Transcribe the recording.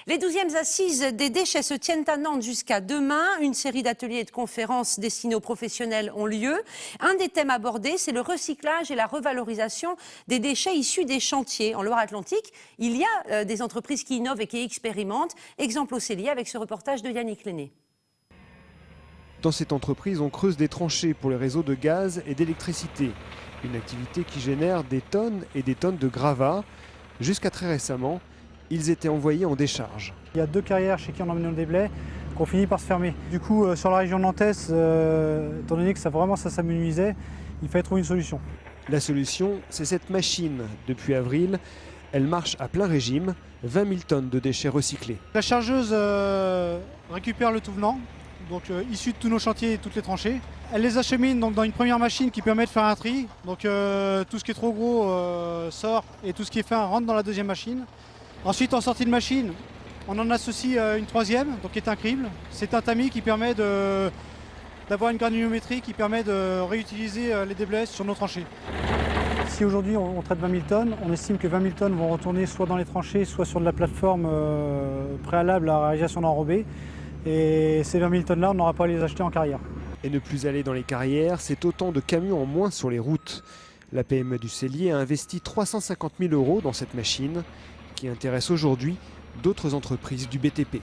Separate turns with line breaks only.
Les 12e assises des déchets se tiennent à Nantes jusqu'à demain. Une série d'ateliers et de conférences destinés aux professionnels ont lieu. Un des thèmes abordés, c'est le recyclage et la revalorisation des déchets issus des chantiers. En Loire-Atlantique, il y a des entreprises qui innovent et qui expérimentent. Exemple au Célier avec ce reportage de Yannick Lenné.
Dans cette entreprise, on creuse des tranchées pour les réseaux de gaz et d'électricité. Une activité qui génère des tonnes et des tonnes de gravats. Jusqu'à très récemment, ils étaient envoyés en décharge.
Il y a 2 carrières chez qui on emmène nos déblais qui ont fini par se fermer. Du coup, sur la région nantaise, étant donné que ça s'amenuisait, il fallait trouver une solution.
La solution, c'est cette machine. Depuis avril, elle marche à plein régime, 20 000 tonnes de déchets recyclés.
La chargeuse récupère le tout venant, donc issu de tous nos chantiers et toutes les tranchées. Elle les achemine donc dans une première machine qui permet de faire un tri. Donc tout ce qui est trop gros sort et tout ce qui est fin rentre dans la deuxième machine. Ensuite, en sortie de machine, on en associe une troisième, donc qui est un crible. C'est un tamis qui permet d'avoir une granulométrie qui permet de réutiliser les déblais sur nos tranchées. Si aujourd'hui on traite 20 000 tonnes, on estime que 20 000 tonnes vont retourner soit dans les tranchées, soit sur de la plateforme préalable à la réalisation d'enrobés. Et ces 20 000 tonnes-là, on n'aura pas à les acheter en carrière.
Et ne plus aller dans les carrières, c'est autant de camions en moins sur les routes. La PME du Célier a investi 350 000 € dans cette machine qui intéresse aujourd'hui d'autres entreprises du BTP.